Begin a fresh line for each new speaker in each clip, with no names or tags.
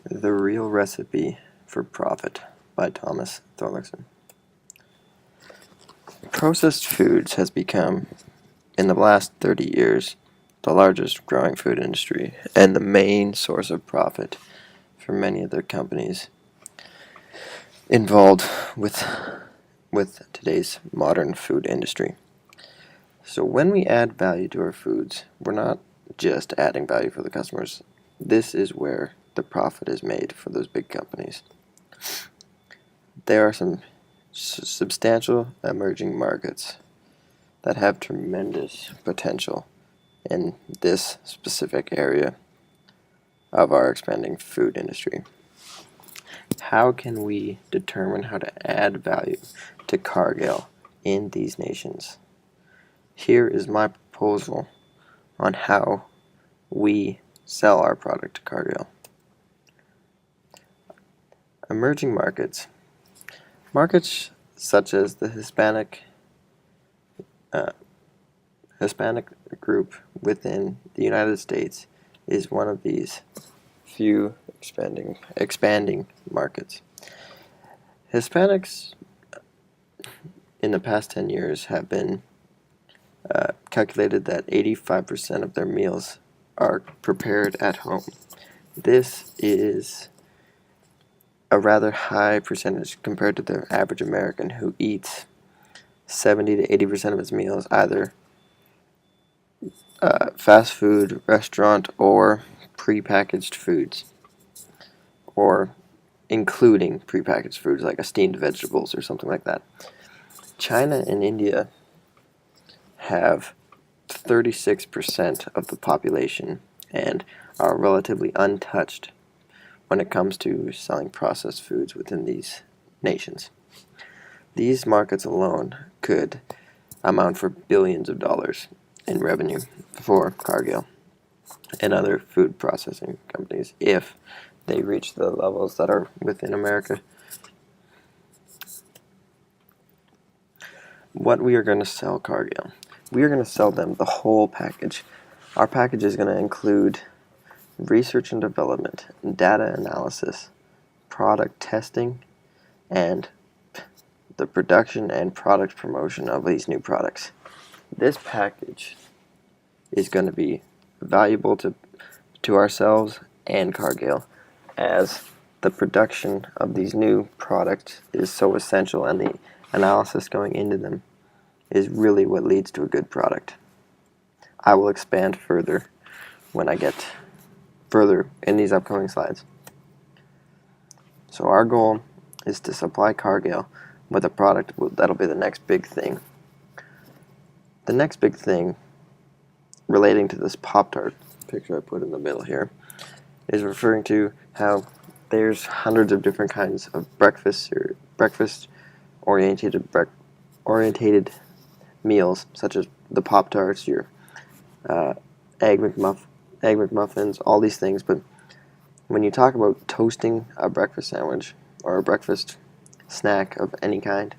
The Real Recipe for Profit by Thomas Thorlickson. Processed foods has become, in the last 30 years, the largest growing food industry and the main source of profit for many of the companies involved with today's modern food industry. So when we add value to our foods, we're not just adding value for the customers. This is where the profit is made for those big companies. There are some substantial emerging markets that have tremendous potential in this specific area of our expanding food industry. How can we determine how to add value to Cargill in these nations? Here is my proposal on how we sell our product to Cargill. Emerging markets. Markets such as the Hispanic group within the United States is one of these few expanding markets. Hispanics in the past 10 years have been calculated that 85% of their meals are prepared at home. This is a rather high percentage compared to the average American who eats 70 to 80% of his meals either fast food, restaurant, or prepackaged foods, or including prepackaged foods like steamed vegetables or something like that. China and India have 36% of the population and are relatively untouched when it comes to selling processed foods within these nations. These markets alone could amount for billions of dollars in revenue for Cargill and other food processing companies if they reach the levels that are within America. What we are going to sell Cargill. We are going to sell them the whole package. Our package is going to include research and development, data analysis, product testing, and the production and product promotion of these new products. This package is going to be valuable to ourselves and Cargill, as the production of these new products is so essential, and the analysis going into them is really what leads to a good product. I will expand further when I get further in these upcoming slides. So our goal is to supply Cargill with a product that'll be the next big thing. The next big thing relating to this Pop-Tart picture I put in the middle here is referring to how there's hundreds of different kinds of breakfast oriented meals, such as the Pop-Tarts, your egg McMuffins, all these things. But when you talk about toasting a breakfast sandwich or a breakfast snack of any kind,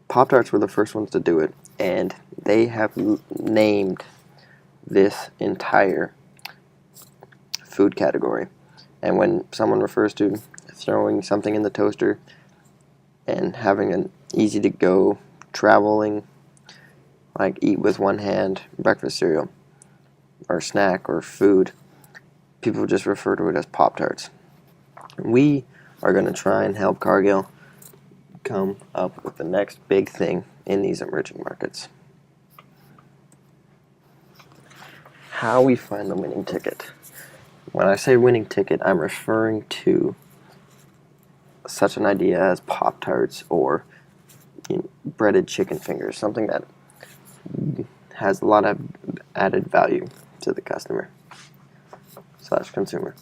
Pop-Tarts were the first ones to do it, and they have named this entire food category. And when someone refers to throwing something in the toaster and having an easy to go traveling, like eat with one hand breakfast cereal or snack or food, people just refer to it as Pop-Tarts. We are going to try and help Cargill come up with the next big thing in these emerging markets. How we find the winning ticket. When I say winning ticket, I'm referring to such an idea as Pop-Tarts or breaded chicken fingers, something that has a lot of added value to the customer / consumer.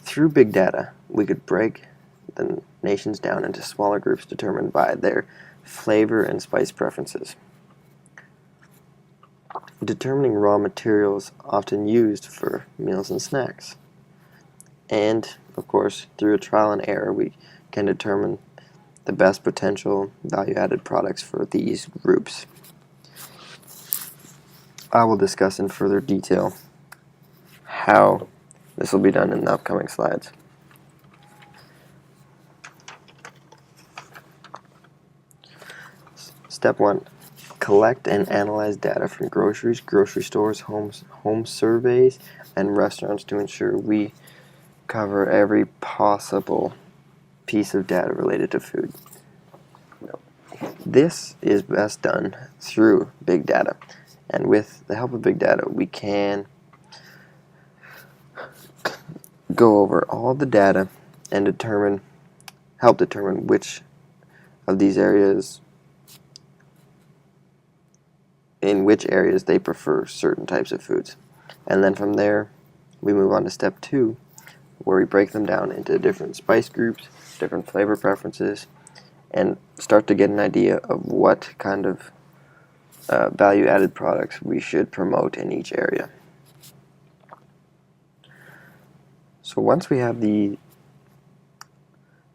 Through big data, we could break the nations down into smaller groups determined by their flavor and spice preferences. Determining raw materials often used for meals and snacks. And, of course, through a trial and error, we can determine the best potential value-added products for these groups. I will discuss in further detail how this will be done in the upcoming slides. Step 1. Collect and analyze data from groceries, grocery stores, home surveys, and restaurants to ensure we cover every possible piece of data related to food. This is best done through big data, and with the help of big data we can go over all the data and help determine which of these areas, in which areas they prefer certain types of foods. And then from there we move on to step 2, where we break them down into different spice groups, different flavor preferences, and start to get an idea of what kind of value-added products we should promote in each area. So once we have the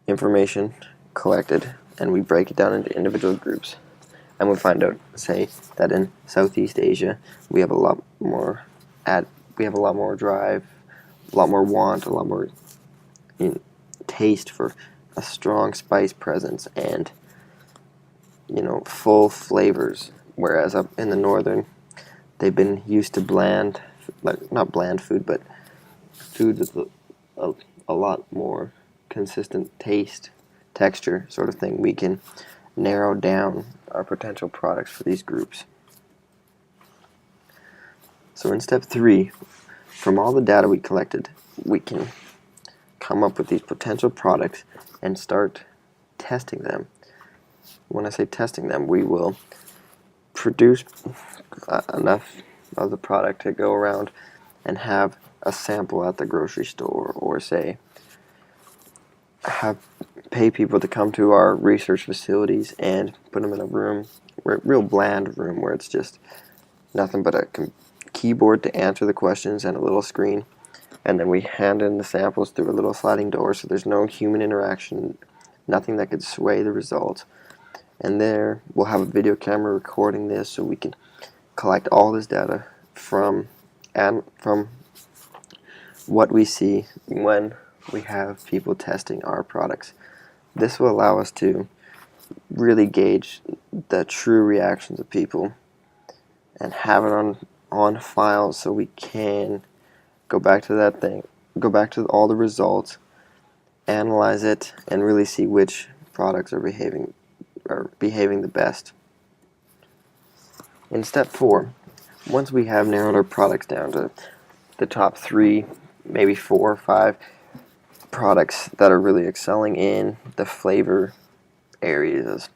information collected and we break it down into individual groups, and we find out, say, that in Southeast Asia we have a lot more drive, a lot more want, a lot more taste for a strong spice presence and full flavors, whereas up in the northern they've been used to bland, not bland food, but food with a lot more consistent taste, texture sort of thing. We can narrow down our potential products for these groups. So in step 3, from all the data we collected, we can come up with these potential products and start testing them. When I say testing them, we will produce enough of the product to go around and have a sample at the grocery store, or say pay people to come to our research facilities and put them in a room, real bland room, where it's just nothing but a keyboard to answer the questions and a little screen, and then we hand in the samples through a little sliding door, so there's no human interaction, nothing that could sway the results. And there we'll have a video camera recording this, so we can collect all this data from what we see when we have people testing our products. This will allow us to really gauge the true reactions of people and have it on file, so we can go back to all the results, analyze it, and really see which products are behaving the best. In step 4, once we have narrowed our products down to the top 3, maybe 4 or 5 products that are really excelling in the flavor areas,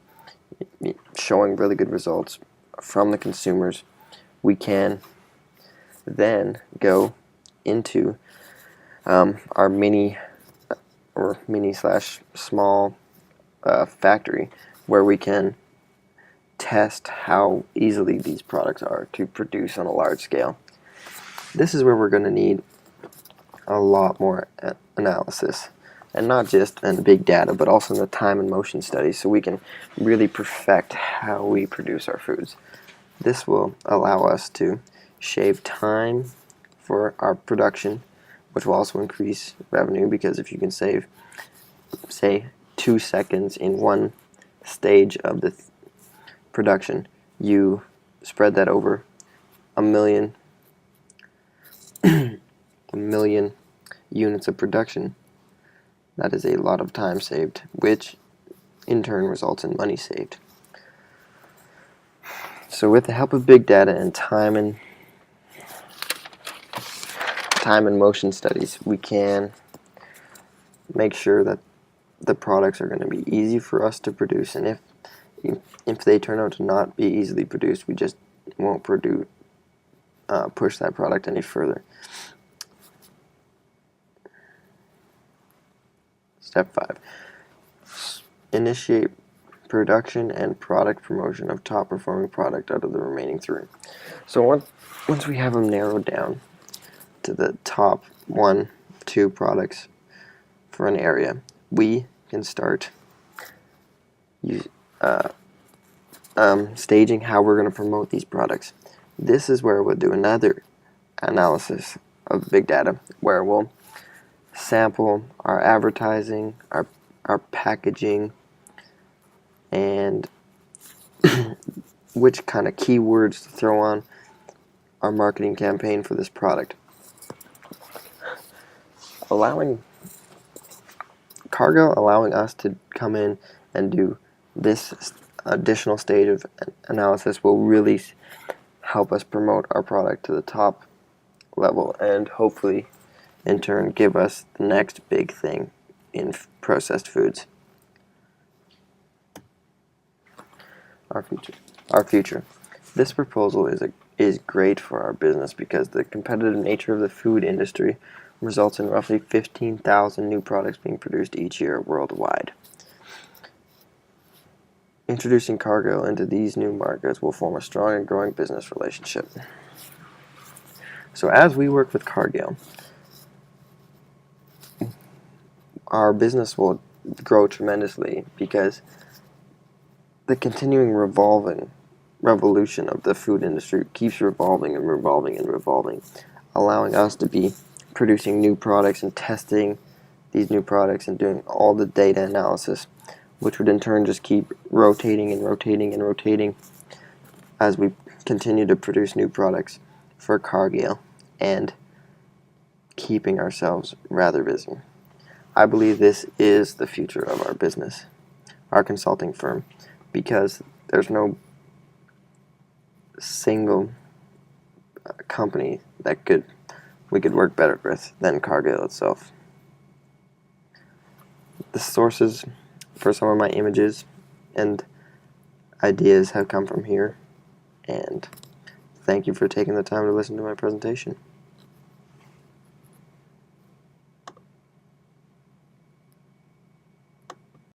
showing really good results from the consumers, we can then go into our mini / small factory, where we can test how easily these products are to produce on a large scale. This is where we're going to need a lot more analysis, and not just in big data, but also in the time and motion studies, so we can really perfect how we produce our foods. This will allow us to shave time for our production, which will also increase revenue, because if you can save, say, 2 seconds in one stage of the production, you spread that over a million units of production. That is a lot of time saved, which in turn results in money saved. So with the help of big data and time and motion studies, we can make sure that the products are going to be easy for us to produce, and if they turn out to not be easily produced, we just won't push that product any further. Step 5. Initiate production and product promotion of top performing product out of the remaining 3. So once we have them narrowed down to the top 1-2 products for an area, we can start staging how we're going to promote these products. This is where we'll do another analysis of big data, where we'll sample our advertising, our packaging, and which kind of keywords to throw on our marketing campaign for this product. Cargill allowing us to come in and do this additional stage of analysis will really help us promote our product to the top level and hopefully in turn give us the next big thing in processed foods. Our future. This proposal is great for our business because the competitive nature of the food industry results in roughly 15,000 new products being produced each year worldwide. Introducing Cargill into these new markets will form a strong and growing business relationship. So as we work with Cargill, our business will grow tremendously because the continuing revolution of the food industry keeps revolving and revolving and revolving, allowing us to be producing new products and testing these new products and doing all the data analysis, which would in turn just keep rotating and rotating and rotating as we continue to produce new products for Cargill and keeping ourselves rather busy. I believe this is the future of our business, our consulting firm, because there's no single company that we could work better with than Cargill itself. The sources for some of my images and ideas have come from here, and thank you for taking the time to listen to my presentation.